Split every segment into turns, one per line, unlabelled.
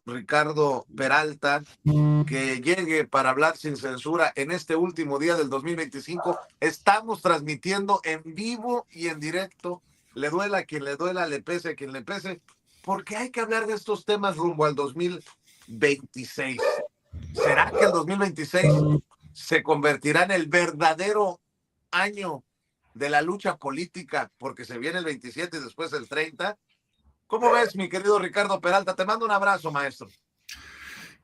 Ricardo Peralta, que llegue para hablar sin censura en este último día del 2025. Estamos transmitiendo en vivo y en directo. Le duela a quien le duela, le pese a quien le pese, porque hay que hablar de estos temas rumbo al 2026. ¿Será que el 2026 se convertirá en el verdadero año de la lucha política? Porque se viene el 27 y después el 30. ¿Cómo ves, mi querido Ricardo Peralta? Te mando un abrazo, maestro.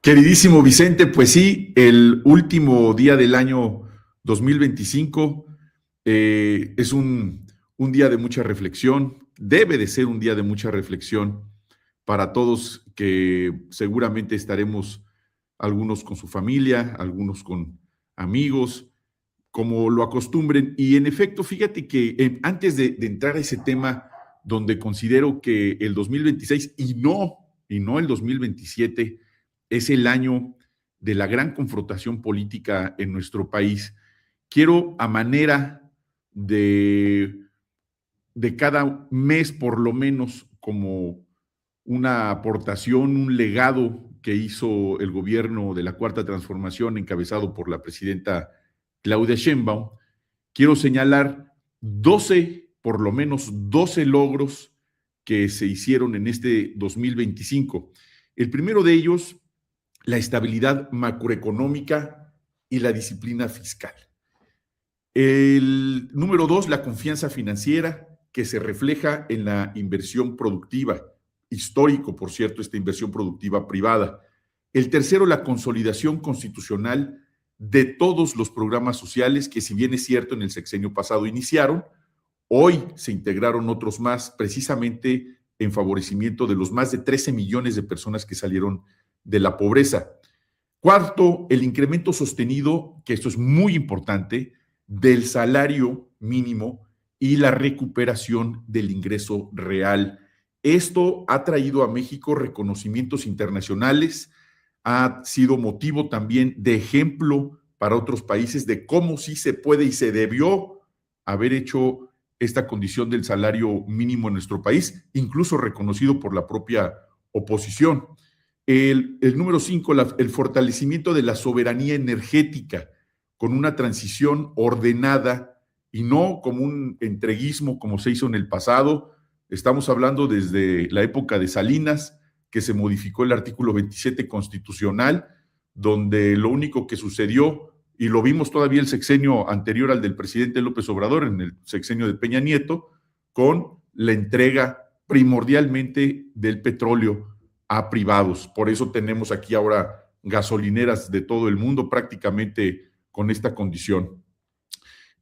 Queridísimo Vicente, pues sí, el último día del año 2025 es un día de mucha reflexión, debe de ser un día de mucha reflexión para todos, que seguramente estaremos algunos con su familia, algunos con amigos, como lo acostumbren. Y en efecto, fíjate que antes de entrar a ese tema, donde considero que el 2026 y no el 2027 es el año de la gran confrontación política en nuestro país, quiero, a manera de cada mes por lo menos, como una aportación, un legado que hizo el gobierno de la Cuarta Transformación encabezado por la presidenta Claudia Sheinbaum, quiero señalar 12, por lo menos 12 logros que se hicieron en este 2025. El primero de ellos, la estabilidad macroeconómica y la disciplina fiscal. El número 2, la confianza financiera, que se refleja en la inversión productiva. Histórico, por cierto, esta inversión productiva privada. El tercero, la consolidación constitucional de todos los programas sociales que, si bien es cierto, en el sexenio pasado iniciaron, hoy se integraron otros más, precisamente en favorecimiento de los más de 13 millones de personas que salieron de la pobreza. Cuarto, el incremento sostenido, que esto es muy importante, del salario mínimo y la recuperación del ingreso real. Esto ha traído a México reconocimientos internacionales, ha sido motivo también de ejemplo para otros países de cómo sí se puede y se debió haber hecho esta condición del salario mínimo en nuestro país, incluso reconocido por la propia oposición. El número 5, el fortalecimiento de la soberanía energética con una transición ordenada y no como un entreguismo como se hizo en el pasado. Estamos hablando desde la época de Salinas, que se modificó el artículo 27 constitucional, donde lo único que sucedió, y lo vimos todavía el sexenio anterior al del presidente López Obrador, en el sexenio de Peña Nieto, con la entrega primordialmente del petróleo a privados. Por eso tenemos aquí ahora gasolineras de todo el mundo prácticamente con esta condición.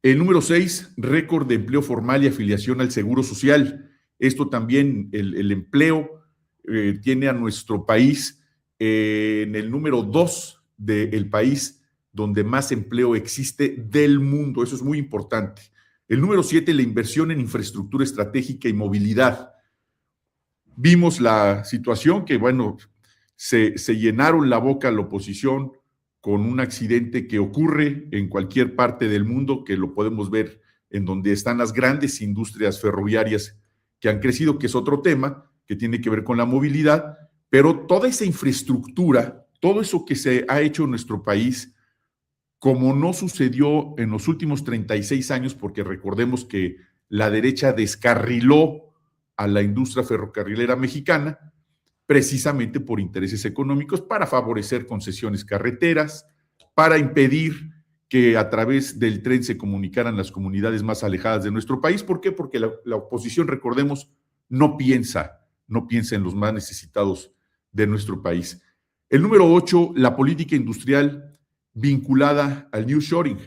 El número 6, récord de empleo formal y afiliación al Seguro Social. Esto también, el empleo tiene a nuestro país en el número 2 del país donde más empleo existe del mundo. Eso es muy importante. El número 7, la inversión en infraestructura estratégica y movilidad. Vimos la situación que, bueno, se llenaron la boca la oposición con un accidente que ocurre en cualquier parte del mundo, que lo podemos ver en donde están las grandes industrias ferroviarias que han crecido, que es otro tema que tiene que ver con la movilidad, pero toda esa infraestructura, todo eso que se ha hecho en nuestro país, como no sucedió en los últimos 36 años, porque recordemos que la derecha descarriló a la industria ferrocarrilera mexicana, precisamente por intereses económicos, para favorecer concesiones carreteras, para impedir que a través del tren se comunicaran las comunidades más alejadas de nuestro país. ¿Por qué? Porque la oposición, recordemos, no piensa en los más necesitados de nuestro país. El número 8, la política industrial vinculada al nearshoring.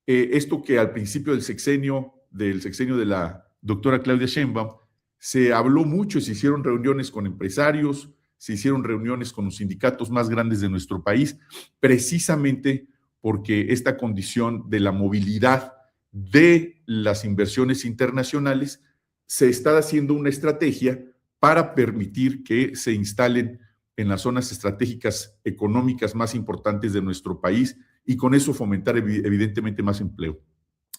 Esto que al principio del sexenio de la doctora Claudia Sheinbaum, se habló mucho, se hicieron reuniones con empresarios, se hicieron reuniones con los sindicatos más grandes de nuestro país, precisamente porque esta condición de la movilidad de las inversiones internacionales se está haciendo una estrategia para permitir que se instalen en las zonas estratégicas económicas más importantes de nuestro país y con eso fomentar evidentemente más empleo.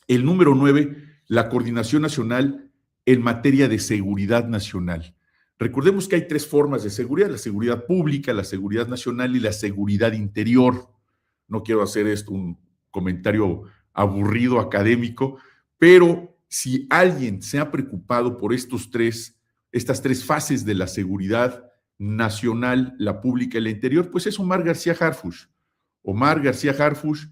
El número 9, la coordinación nacional en materia de seguridad nacional. Recordemos que hay tres formas de seguridad: la seguridad pública, la seguridad nacional y la seguridad interior. No quiero hacer esto un comentario aburrido académico, pero si alguien se ha preocupado por estas tres fases de la seguridad nacional, la pública y la interior, pues es Omar García Harfuch. Omar García Harfuch,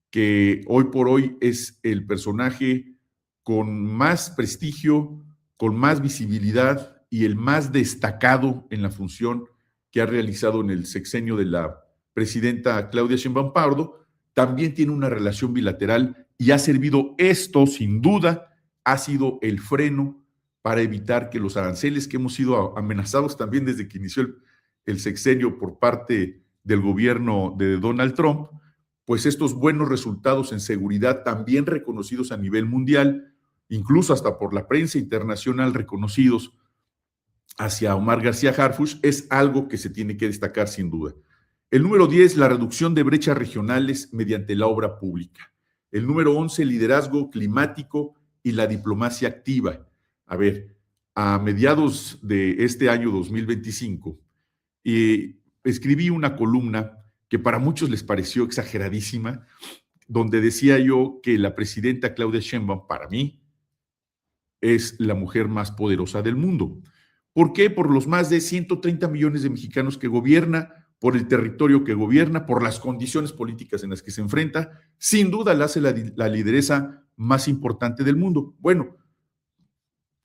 que hoy por hoy es el personaje con más prestigio, con más visibilidad y el más destacado en la función que ha realizado en el sexenio de la presidenta Claudia Sheinbaum Pardo. También tiene una relación bilateral y ha servido esto, sin duda, ha sido el freno para evitar que los aranceles que hemos sido amenazados también desde que inició el sexenio por parte del gobierno de Donald Trump, pues estos buenos resultados en seguridad, también reconocidos a nivel mundial, incluso hasta por la prensa internacional reconocidos hacia Omar García Harfuch, es algo que se tiene que destacar sin duda. El número 10, la reducción de brechas regionales mediante la obra pública. El número 11, liderazgo climático y la diplomacia activa. A ver, a mediados de este año 2025, escribí una columna que para muchos les pareció exageradísima, donde decía yo que la presidenta Claudia Sheinbaum, para mí, es la mujer más poderosa del mundo. ¿Por qué? Por los más de 130 millones de mexicanos que gobierna, por el territorio que gobierna, por las condiciones políticas en las que se enfrenta. Sin duda la hace la lideresa más importante del mundo. Bueno,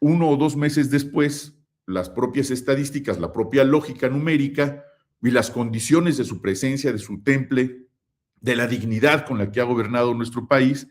1 o 2 meses después, las propias estadísticas, la propia lógica numérica y las condiciones de su presencia, de su temple, de la dignidad con la que ha gobernado nuestro país,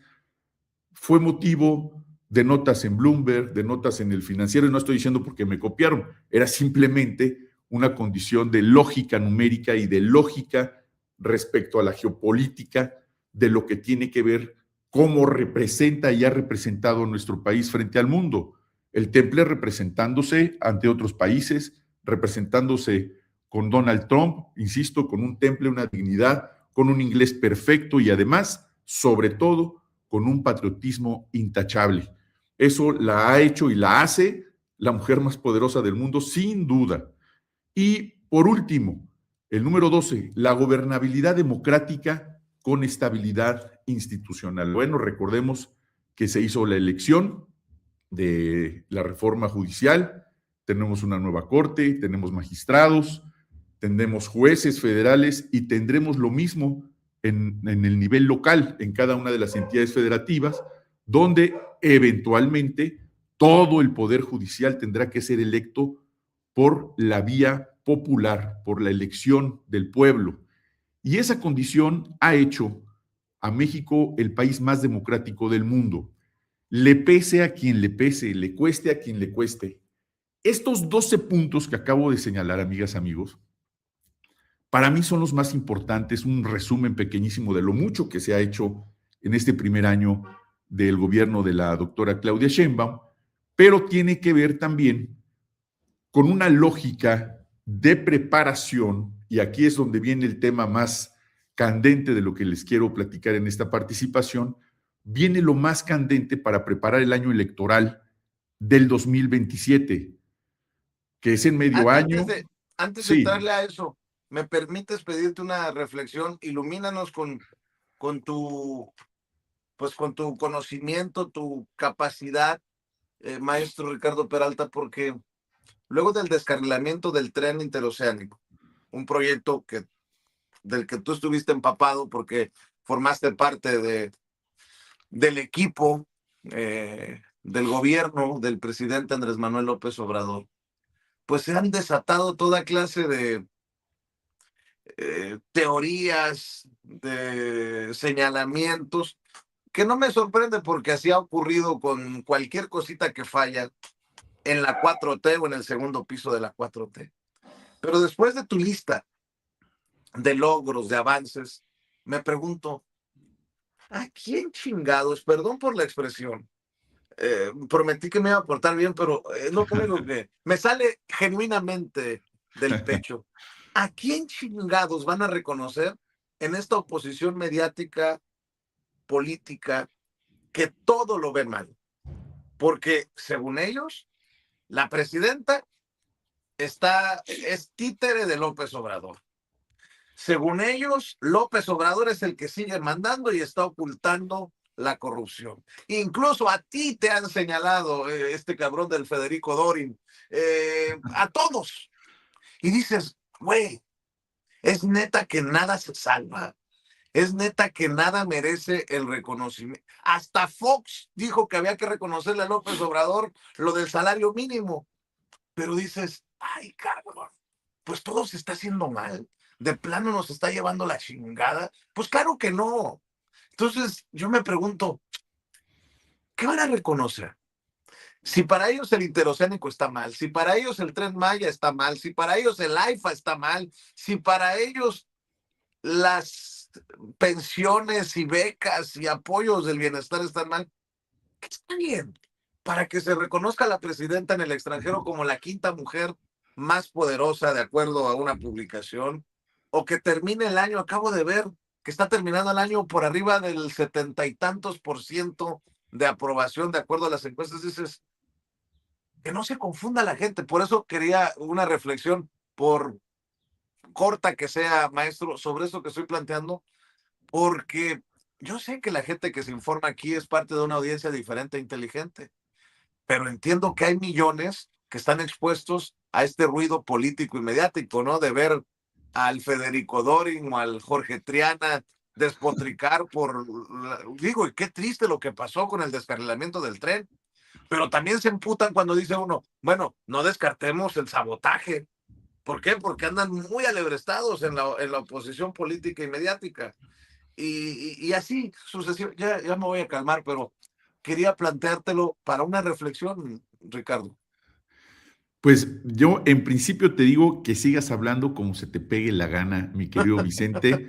fue motivo de notas en Bloomberg, de notas en El Financiero, y no estoy diciendo porque me copiaron, era simplemente una condición de lógica numérica y de lógica respecto a la geopolítica de lo que tiene que ver cómo representa y ha representado nuestro país frente al mundo. El temple representándose ante otros países, representándose con Donald Trump, insisto, con un temple, una dignidad, con un inglés perfecto y además, sobre todo, con un patriotismo intachable. Eso la ha hecho y la hace la mujer más poderosa del mundo, sin duda. Y por último, el número 12, la gobernabilidad democrática con estabilidad institucional. Bueno, recordemos que se hizo la elección de la reforma judicial, tenemos una nueva corte, tenemos magistrados, tendremos jueces federales y tendremos lo mismo en el nivel local, en cada una de las entidades federativas, donde eventualmente todo el poder judicial tendrá que ser electo por la vía popular, por la elección del pueblo. Y esa condición ha hecho a México el país más democrático del mundo. Le pese a quien le pese, le cueste a quien le cueste. Estos 12 puntos que acabo de señalar, amigas, amigos, para mí son los más importantes, un resumen pequeñísimo de lo mucho que se ha hecho en este primer año del gobierno de la doctora Claudia Sheinbaum, pero tiene que ver también con una lógica de preparación, y aquí es donde viene el tema más candente de lo que les quiero platicar en esta participación, viene lo más candente para preparar el año electoral del 2027, que es en medio año.
Antes de
Sí.
entrarle a eso, ¿me permites pedirte una reflexión? Ilumínanos con tu, pues con tu conocimiento, tu capacidad, maestro Ricardo Peralta, porque luego del descarrilamiento del tren interoceánico, un proyecto del que tú estuviste empapado porque formaste parte del equipo del gobierno del presidente Andrés Manuel López Obrador, pues se han desatado toda clase de teorías, de señalamientos, que no me sorprende porque así ha ocurrido con cualquier cosita que falla en la 4T o en el segundo piso de la 4T. Pero después de tu lista de logros, de avances, me pregunto, ¿a quién chingados, perdón por la expresión, prometí que me iba a portar bien, pero es lo único que me sale genuinamente del pecho? ¿A quién chingados van a reconocer en esta oposición mediática, política, que todo lo ven mal? Porque, según ellos, la presidenta es títere de López Obrador. Según ellos, López Obrador es el que sigue mandando y está ocultando la corrupción. Incluso a ti te han señalado este cabrón del Federico Dorin, a todos. Y dices, güey, es neta que nada se salva. Es neta que nada merece el reconocimiento. Hasta Fox dijo que había que reconocerle a López Obrador lo del salario mínimo. Pero dices, ay, cabrón, pues todo se está haciendo mal. De plano nos está llevando la chingada. Pues claro que no. Entonces yo me pregunto, ¿qué van a reconocer? Si para ellos el interoceánico está mal, si para ellos el Tren Maya está mal, si para ellos el AIFA está mal, si para ellos las pensiones y becas y apoyos del bienestar están mal, ¿qué está bien? Para que se reconozca a la presidenta en el extranjero como la quinta mujer más poderosa de acuerdo a una publicación, o que termine el año, acabo de ver que está terminando el año por arriba del 70 y tantos% de aprobación de acuerdo a las encuestas. Dices, que no se confunda la gente. Por eso quería una reflexión, por corta que sea, maestro, sobre eso que estoy planteando, porque yo sé que la gente que se informa aquí es parte de una audiencia diferente e inteligente, pero entiendo que hay millones que están expuestos a este ruido político y mediático, ¿no? De ver al Federico Dorin o al Jorge Triana despotricar digo, y qué triste lo que pasó con el descarrilamiento del tren, pero también se emputan cuando dice uno, bueno, no descartemos el sabotaje. ¿Por qué? Porque andan muy alebrestados en la oposición política y mediática. Y así sucesivamente, ya me voy a calmar, pero quería planteártelo para una reflexión, Ricardo.
Pues yo en principio te digo que sigas hablando como se te pegue la gana, mi querido Vicente,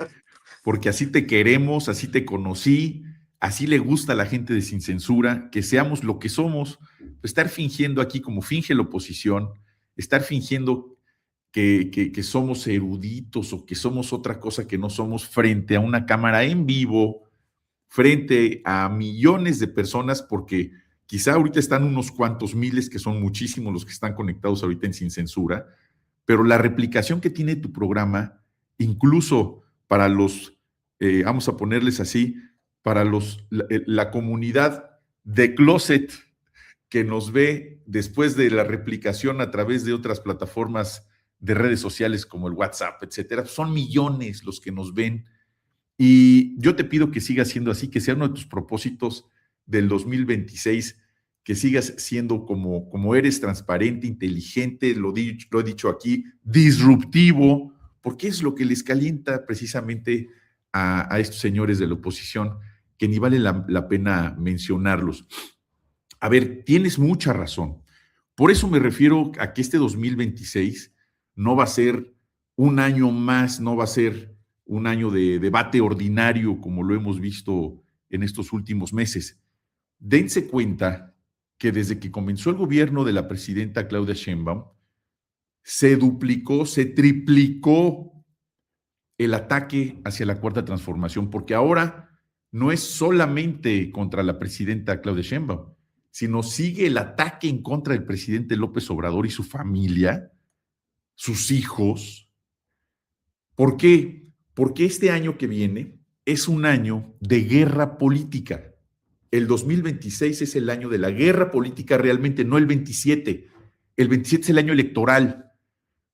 porque así te queremos, así te conocí, así le gusta a la gente de Sin Censura, que seamos lo que somos. Estar fingiendo aquí como finge la oposición, estar fingiendo que somos eruditos o que somos otra cosa que no somos frente a una cámara en vivo, frente a millones de personas, porque quizá ahorita están unos cuantos miles, que son muchísimos los que están conectados ahorita en Sin Censura, pero la replicación que tiene tu programa, incluso para los, vamos a ponerles así, para la comunidad de closet que nos ve después de la replicación a través de otras plataformas de redes sociales como el WhatsApp, etcétera, son millones los que nos ven. Y yo te pido que sigas siendo así, que sea uno de tus propósitos del 2026, que sigas siendo como eres, transparente, inteligente, lo he dicho aquí, disruptivo, porque es lo que les calienta precisamente a estos señores de la oposición, que ni vale la pena mencionarlos. A ver, tienes mucha razón. Por eso me refiero a que este 2026 no va a ser un año más, no va a ser un año de debate ordinario como lo hemos visto en estos últimos meses. Dense cuenta que desde que comenzó el gobierno de la presidenta Claudia Sheinbaum, se duplicó, se triplicó el ataque hacia la cuarta transformación, porque ahora no es solamente contra la presidenta Claudia Sheinbaum, sino sigue el ataque en contra del presidente López Obrador y su familia, sus hijos. ¿Por qué? Porque este año que viene es un año de guerra política. El 2026 es el año de la guerra política realmente, no el 27. El 27 es el año electoral.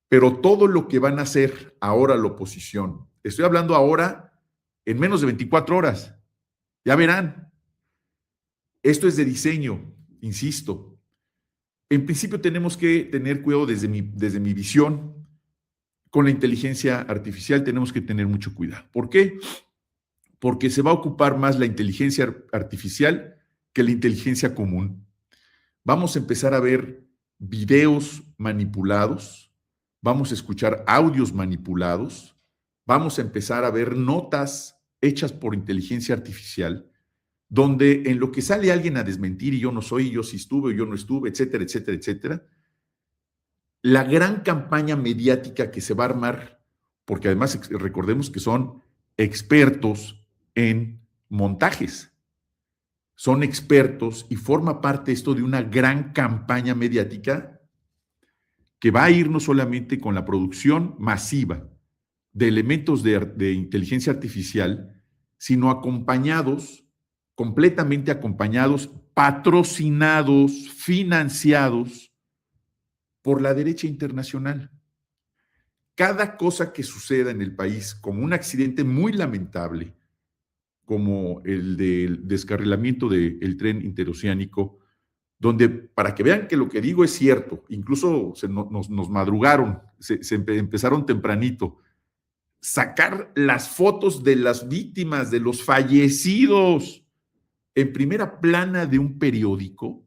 Pero todo lo que van a hacer ahora la oposición, estoy hablando ahora en menos de 24 horas, ya verán. Esto es de diseño, insisto. En principio tenemos que tener cuidado desde mi visión. Con la inteligencia artificial tenemos que tener mucho cuidado. ¿Por qué? Porque se va a ocupar más la inteligencia artificial que la inteligencia común. Vamos a empezar a ver videos manipulados, vamos a escuchar audios manipulados, vamos a empezar a ver notas hechas por inteligencia artificial, donde en lo que sale alguien a desmentir, y yo no soy, yo sí estuve, yo no estuve, etcétera, etcétera, etcétera, la gran campaña mediática que se va a armar, porque además recordemos que son expertos en montajes, son expertos y forma parte esto de una gran campaña mediática, que va a ir no solamente con la producción masiva de elementos de inteligencia artificial, sino acompañados, completamente acompañados, patrocinados, financiados por la derecha internacional. Cada cosa que suceda en el país, como un accidente muy lamentable, como el del descarrilamiento del tren interoceánico, donde, para que vean que lo que digo es cierto, incluso nos madrugaron, empezaron tempranito, sacar las fotos de las víctimas, de los fallecidos, en primera plana de un periódico.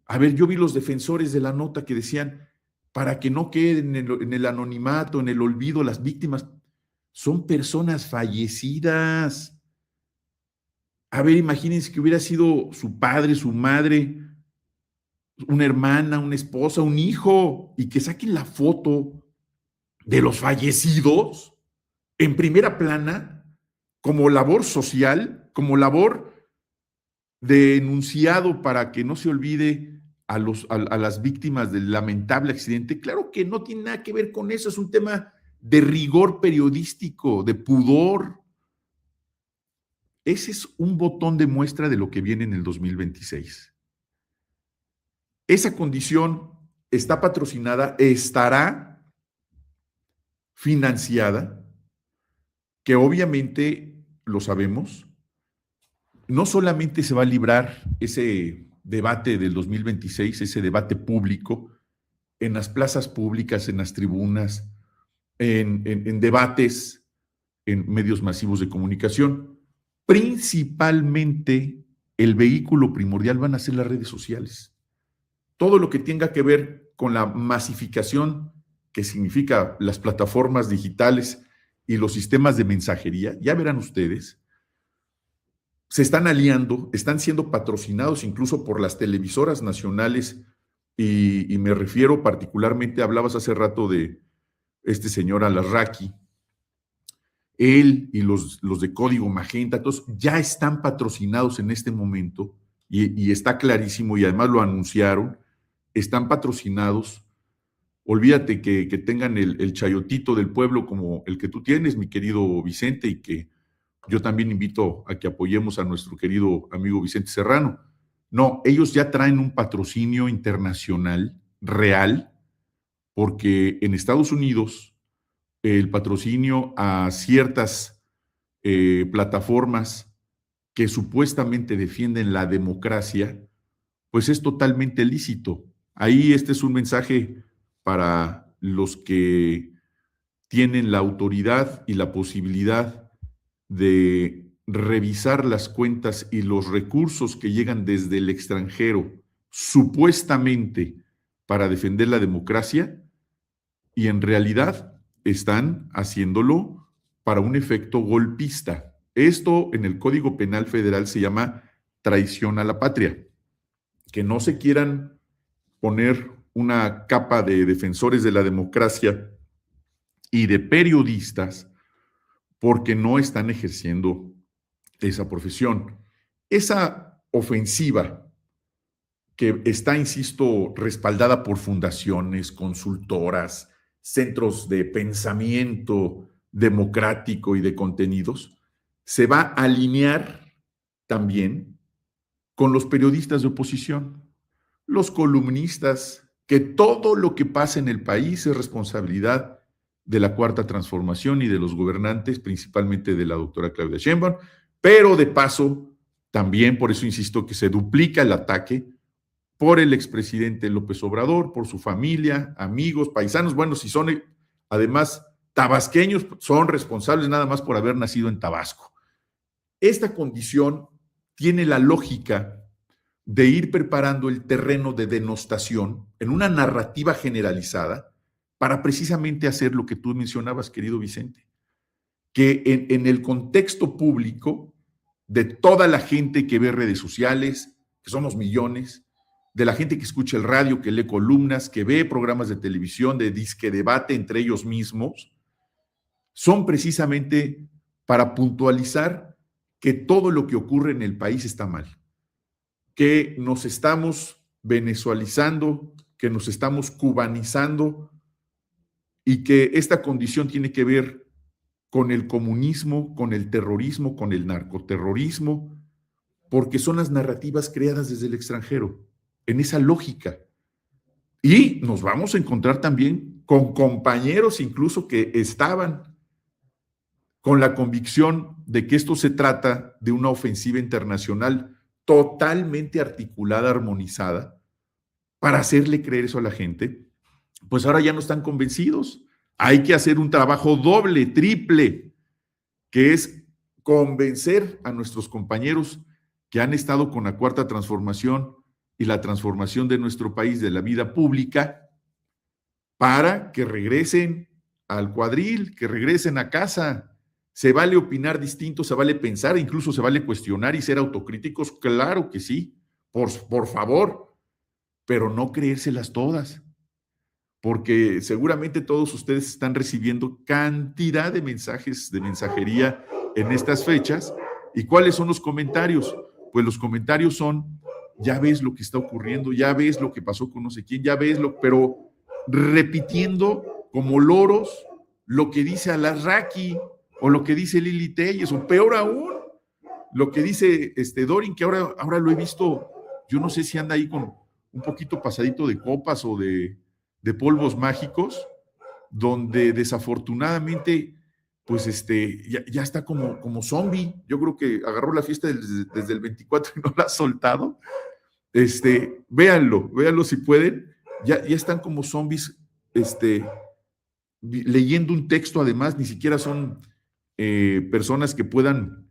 A ver, yo vi los defensores de la nota que decían, para que no queden en el anonimato, en el olvido, las víctimas son personas fallecidas. A ver, imagínense que hubiera sido su padre, su madre, una hermana, una esposa, un hijo, y que saquen la foto de los fallecidos en primera plana como labor social, como labor de enunciado para que no se olvide a las víctimas del lamentable accidente. Claro que no tiene nada que ver con eso, es un tema de rigor periodístico, de pudor. Ese es un botón de muestra de lo que viene en el 2026. Esa condición está patrocinada, estará financiada, que obviamente lo sabemos, no solamente se va a librar ese debate del 2026, ese debate público, en las plazas públicas, en las tribunas, en debates, en medios masivos de comunicación. Principalmente el vehículo primordial van a ser las redes sociales. Todo lo que tenga que ver con la masificación, que significa las plataformas digitales y los sistemas de mensajería, ya verán ustedes, se están aliando, están siendo patrocinados incluso por las televisoras nacionales y me refiero particularmente, hablabas hace rato de este señor Alarraqui, él y los de Código Magenta, todos ya están patrocinados en este momento y está clarísimo y además lo anunciaron, están patrocinados. Olvídate que tengan el chayotito del pueblo como el que tú tienes, mi querido Vicente, y que yo también invito a que apoyemos a nuestro querido amigo Vicente Serrano. No, ellos ya traen un patrocinio internacional real, porque en Estados Unidos el patrocinio a ciertas plataformas que supuestamente defienden la democracia, pues es totalmente lícito. Ahí este es un mensaje para los que tienen la autoridad y la posibilidad de revisar las cuentas y los recursos que llegan desde el extranjero, supuestamente para defender la democracia, y en realidad están haciéndolo para un efecto golpista. Esto en el Código Penal Federal se llama traición a la patria. Que no se quieran poner una capa de defensores de la democracia y de periodistas porque no están ejerciendo esa profesión. Esa ofensiva que está, insisto, respaldada por fundaciones, consultoras, centros de pensamiento democrático y de contenidos, se va a alinear también con los periodistas de oposición, los columnistas, que todo lo que pasa en el país es responsabilidad de la Cuarta Transformación y de los gobernantes, principalmente de la doctora Claudia Sheinbaum, pero de paso, también por eso insisto que se duplica el ataque por el expresidente López Obrador, por su familia, amigos, paisanos, bueno, si son además tabasqueños, son responsables nada más por haber nacido en Tabasco. Esta condición tiene la lógica de ir preparando el terreno de denostación en una narrativa generalizada para precisamente hacer lo que tú mencionabas, querido Vicente, que en el contexto público de toda la gente que ve redes sociales, que somos millones, de la gente que escucha el radio, que lee columnas, que ve programas de televisión, de disque debate entre ellos mismos, son precisamente para puntualizar que todo lo que ocurre en el país está mal, que nos estamos venezualizando, que nos estamos cubanizando y que esta condición tiene que ver con el comunismo, con el terrorismo, con el narcoterrorismo, porque son las narrativas creadas desde el extranjero, en esa lógica. Y nos vamos a encontrar también con compañeros incluso que estaban con la convicción de que esto se trata de una ofensiva internacional totalmente articulada, armonizada, para hacerle creer eso a la gente, pues ahora ya no están convencidos. Hay que hacer un trabajo doble, triple, que es convencer a nuestros compañeros que han estado con la Cuarta Transformación y la transformación de nuestro país, de la vida pública, para que regresen al cuadril, que regresen a casa. ¿Se vale opinar distinto? ¿Se vale pensar? Incluso se vale cuestionar y ser autocríticos. Claro que sí, por favor, pero no creérselas todas, porque seguramente todos ustedes están recibiendo cantidad de mensajes de mensajería en estas fechas. ¿Y cuáles son los comentarios? Pues los comentarios son: ya ves lo que está ocurriendo, ya ves lo que pasó con no sé quién, ya ves pero repitiendo como loros lo que dice Alarraqui o lo que dice Lili Telles, o peor aún, lo que dice Dorin, que ahora lo he visto, yo no sé si anda ahí con un poquito pasadito de copas o de polvos mágicos, donde desafortunadamente, pues ya está como zombie. Yo creo que agarró la fiesta desde el 24 y no la ha soltado. Véanlo si pueden. Ya están como zombies, leyendo un texto. Además, ni siquiera son personas que puedan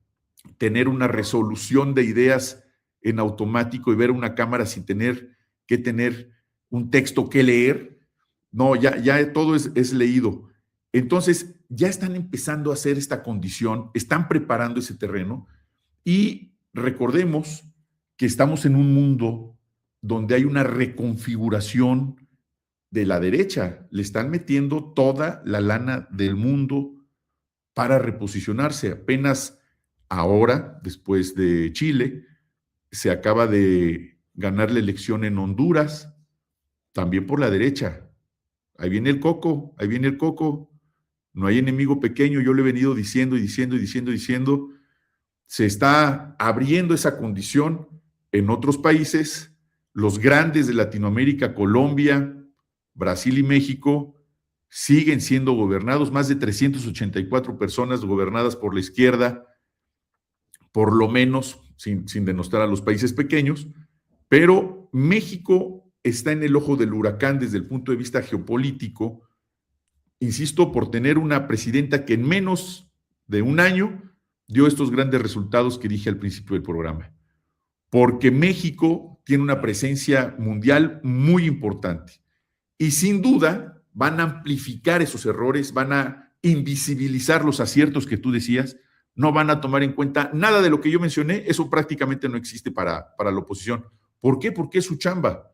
tener una resolución de ideas en automático y ver una cámara sin tener que tener un texto que leer. No, ya todo es leído. Entonces, ya están empezando a hacer esta condición, están preparando ese terreno, y recordemos que estamos en un mundo donde hay una reconfiguración de la derecha. Le están metiendo toda la lana del mundo para reposicionarse. Apenas ahora, después de Chile, se acaba de ganar la elección en Honduras, también por la derecha. Ahí viene el coco. No hay enemigo pequeño, yo le he venido diciendo. Se está abriendo esa condición en otros países. Los grandes de Latinoamérica, Colombia, Brasil y México, siguen siendo gobernados, más de 384 personas gobernadas por la izquierda, por lo menos, sin denostar a los países pequeños, pero México está en el ojo del huracán desde el punto de vista geopolítico, insisto, por tener una presidenta que en menos de un año dio estos grandes resultados que dije al principio del programa, porque México tiene una presencia mundial muy importante y sin duda van a amplificar esos errores, van a invisibilizar los aciertos que tú decías, no van a tomar en cuenta nada de lo que yo mencioné. Eso prácticamente no existe para la oposición. ¿Por qué? Porque es su chamba.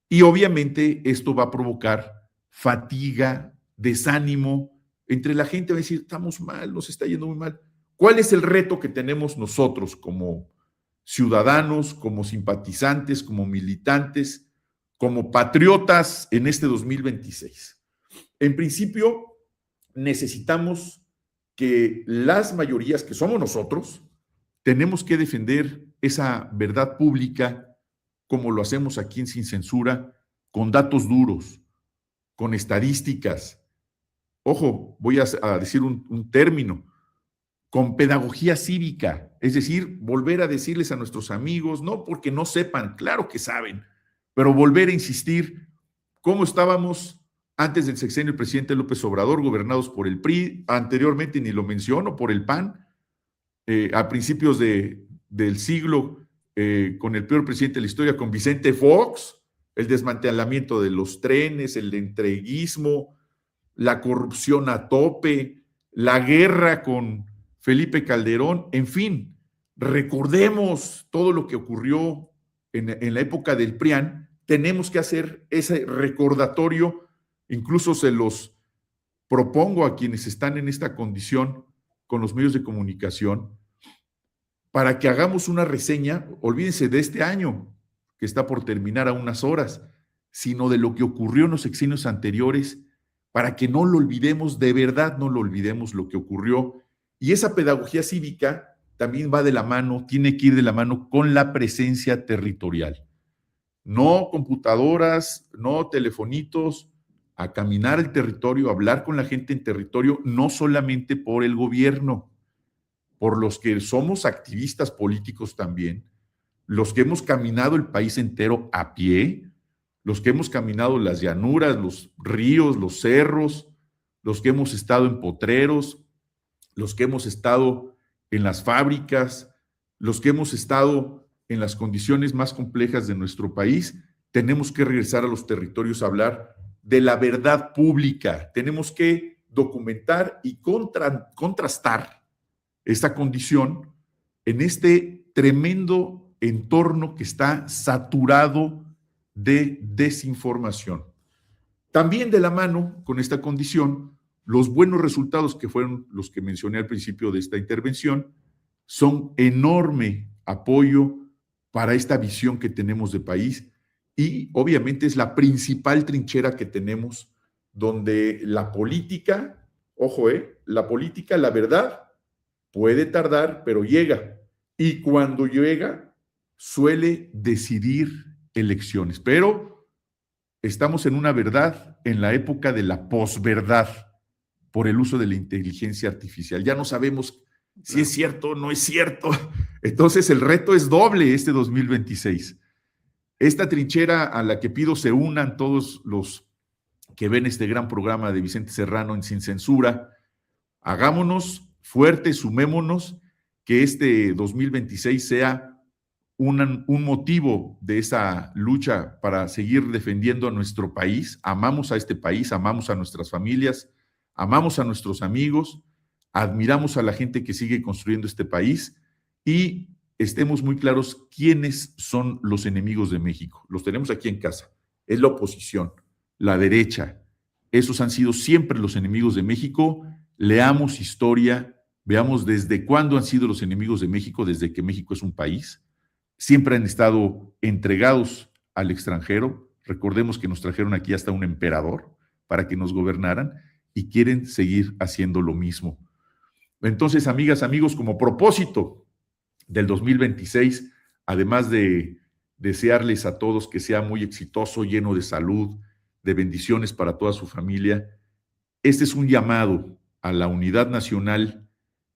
Y obviamente esto va a provocar fatiga, desánimo entre la gente. Va a decir, estamos mal, nos está yendo muy mal. ¿Cuál es el reto que tenemos nosotros como ciudadanos, como simpatizantes, como militantes, como patriotas en este 2026? En principio, necesitamos que las mayorías, que somos nosotros, tenemos que defender esa verdad pública como lo hacemos aquí en Sin Censura, con datos duros, con estadísticas. Ojo, voy a decir un término, con pedagogía cívica, es decir, volver a decirles a nuestros amigos, no porque no sepan, claro que saben, pero volver a insistir cómo estábamos antes del sexenio del presidente López Obrador, gobernados por el PRI, anteriormente ni lo menciono, por el PAN, a principios del siglo, con el peor presidente de la historia, con Vicente Fox, el desmantelamiento de los trenes, el entreguismo, la corrupción a tope, la guerra con Felipe Calderón, en fin, recordemos todo lo que ocurrió en la época del PRIAN. Tenemos que hacer ese recordatorio. Incluso se los propongo a quienes están en esta condición con los medios de comunicación, para que hagamos una reseña. Olvídense de este año, que está por terminar a unas horas, sino de lo que ocurrió en los sexenios anteriores, para que no lo olvidemos, de verdad no lo olvidemos lo que ocurrió. Y esa pedagogía cívica también va de la mano, tiene que ir de la mano con la presencia territorial. No computadoras, no telefonitos, a caminar el territorio, a hablar con la gente en territorio, no solamente por el gobierno, por los que somos activistas políticos también, los que hemos caminado el país entero a pie, los que hemos caminado las llanuras, los ríos, los cerros, los que hemos estado en potreros, los que hemos estado en las fábricas, los que hemos estado en las condiciones más complejas de nuestro país, tenemos que regresar a los territorios a hablar de la verdad pública. Tenemos que documentar y contrastar esta condición en este tremendo entorno que está saturado de desinformación. También de la mano con esta condición, los buenos resultados que fueron los que mencioné al principio de esta intervención son enorme apoyo para esta visión que tenemos de país y obviamente es la principal trinchera que tenemos donde la política, ojo, la política, la verdad, puede tardar, pero llega. Y cuando llega, suele decidir elecciones. Pero estamos en una verdad en la época de la posverdad por el uso de la inteligencia artificial. Ya no sabemos si es cierto o no es cierto. Entonces el reto es doble este 2026. Esta trinchera a la que pido se unan todos los que ven este gran programa de Vicente Serrano en Sin Censura. Hagámonos fuertes, sumémonos, que este 2026 sea un motivo de esa lucha para seguir defendiendo a nuestro país. Amamos a este país, amamos a nuestras familias, amamos a nuestros amigos, admiramos a la gente que sigue construyendo este país y estemos muy claros quiénes son los enemigos de México. Los tenemos aquí en casa. Es la oposición, la derecha. Esos han sido siempre los enemigos de México. Leamos historia, veamos desde cuándo han sido los enemigos de México, desde que México es un país. Siempre han estado entregados al extranjero. Recordemos que nos trajeron aquí hasta un emperador para que nos gobernaran y quieren seguir haciendo lo mismo. Entonces, amigas, amigos, como propósito del 2026, además de desearles a todos que sea muy exitoso, lleno de salud, de bendiciones para toda su familia, este es un llamado a la unidad nacional,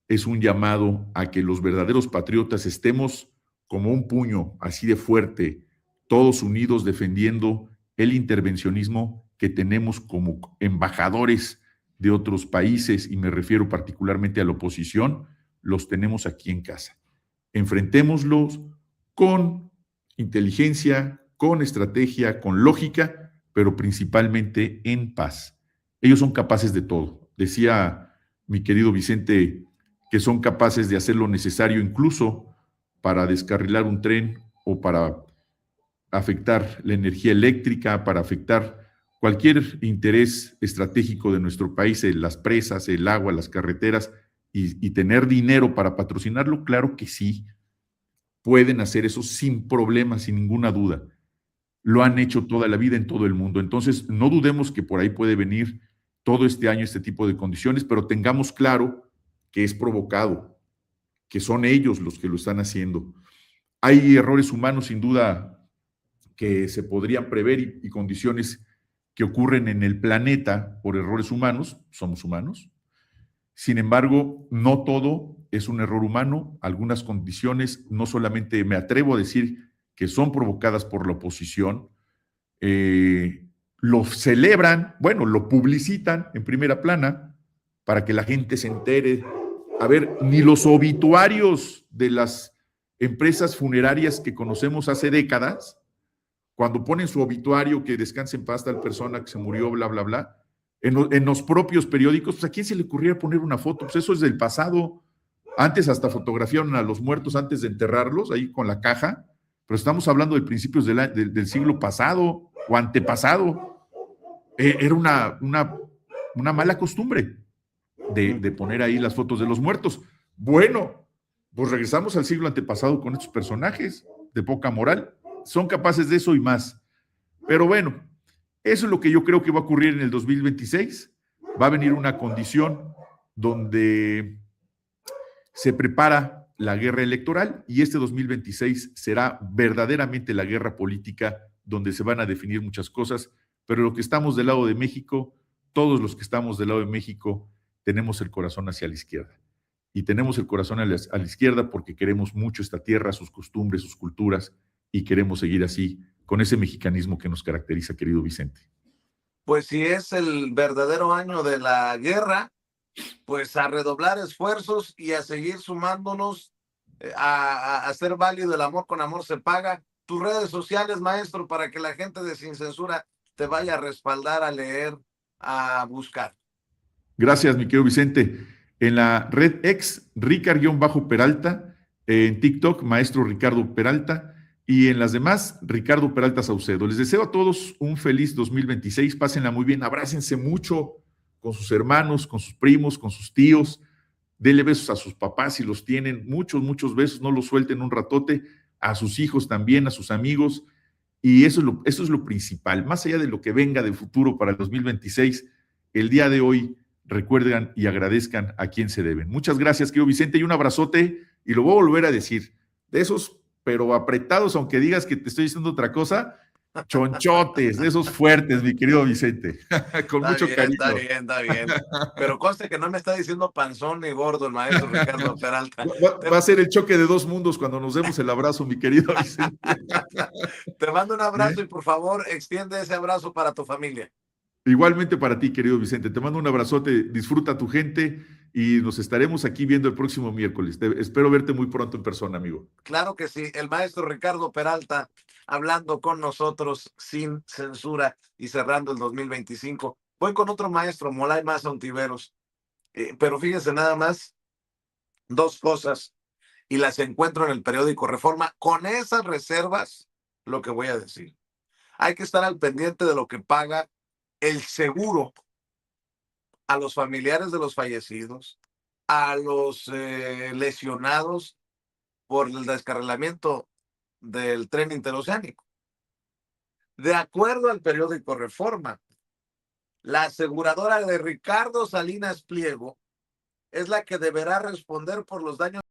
es un llamado a que los verdaderos patriotas estemos como un puño así de fuerte, todos unidos defendiendo el intervencionismo que tenemos como embajadores de otros países, y me refiero particularmente a la oposición, los tenemos aquí en casa. Enfrentémoslos con inteligencia, con estrategia, con lógica, pero principalmente en paz. Ellos son capaces de todo. Decía mi querido Vicente que son capaces de hacer lo necesario incluso para descarrilar un tren o para afectar la energía eléctrica, para afectar cualquier interés estratégico de nuestro país, las presas, el agua, las carreteras, y tener dinero para patrocinarlo. Claro que sí, pueden hacer eso sin problemas, sin ninguna duda. Lo han hecho toda la vida en todo el mundo. Entonces, no dudemos que por ahí puede venir todo este año este tipo de condiciones, pero tengamos claro que es provocado, que son ellos los que lo están haciendo. Hay errores humanos, sin duda, que se podrían prever y condiciones que ocurren en el planeta por errores humanos. Somos humanos. Sin embargo, no todo es un error humano. Algunas condiciones, no solamente me atrevo a decir que son provocadas por la oposición, lo celebran, bueno, lo publicitan en primera plana para que la gente se entere. A ver, ni los obituarios de las empresas funerarias que conocemos hace décadas, cuando ponen su obituario, que descanse en paz tal persona que se murió, bla, bla, bla, en los propios periódicos, pues ¿a quién se le ocurría poner una foto? Pues eso es del pasado. Antes hasta fotografiaron a los muertos antes de enterrarlos, ahí con la caja, pero estamos hablando de principios del siglo pasado o antepasado. Era una mala costumbre de poner ahí las fotos de los muertos. Bueno, pues regresamos al siglo antepasado con estos personajes de poca moral. Son capaces de eso y más. Pero bueno, eso es lo que yo creo que va a ocurrir en el 2026. Va a venir una condición donde se prepara la guerra electoral y este 2026 será verdaderamente la guerra política donde se van a definir muchas cosas, pero los que estamos del lado de México, todos los que estamos del lado de México, tenemos el corazón hacia la izquierda. Y tenemos el corazón a la izquierda porque queremos mucho esta tierra, sus costumbres, sus culturas, y queremos seguir así, con ese mexicanismo que nos caracteriza, querido Vicente.
Pues si es el verdadero año de la guerra, pues a redoblar esfuerzos y a seguir sumándonos a hacer válido el amor con amor se paga. Tus redes sociales, maestro, para que la gente de Sin Censura te vaya a respaldar, a leer, a buscar.
Gracias, mi querido Vicente. En la red ex, Ricard-Peralta, en TikTok, Maestro Ricardo Peralta, y en las demás, Ricardo Peralta Saucedo. Les deseo a todos un feliz 2026, pásenla muy bien, abrácense mucho con sus hermanos, con sus primos, con sus tíos, denle besos a sus papás si los tienen, muchos, muchos besos, no los suelten un ratote, a sus hijos también, a sus amigos, y eso es lo principal, más allá de lo que venga de futuro para el 2026, el día de hoy recuerden y agradezcan a quien se deben. Muchas gracias, querido Vicente, y un abrazote, y lo voy a volver a decir, de esos, pero apretados, aunque digas que te estoy diciendo otra cosa, chonchotes, de esos fuertes, mi querido Vicente, con
Está
mucho
bien,
cariño.
está bien, está bien. Pero conste que no me está diciendo panzón ni gordo el maestro Ricardo Peralta.
Va a ser el choque de dos mundos cuando nos demos el abrazo, mi querido Vicente.
Te mando un abrazo y por favor extiende ese abrazo para tu familia.
Igualmente para ti, querido Vicente. Te mando un abrazote, disfruta a tu gente y nos estaremos aquí viendo el próximo miércoles. Espero verte muy pronto en persona, amigo.
Claro que sí, el maestro Ricardo Peralta hablando con nosotros sin censura y cerrando el 2025. Voy con otro maestro, Molay Maza Ontiveros, pero fíjense nada más, dos cosas, y las encuentro en el periódico Reforma, con esas reservas, lo que voy a decir. Hay que estar al pendiente de lo que paga el seguro a los familiares de los fallecidos, a los lesionados por el descarrilamiento del tren interoceánico. De acuerdo al periódico Reforma, la aseguradora de Ricardo Salinas Pliego es la que deberá responder por los daños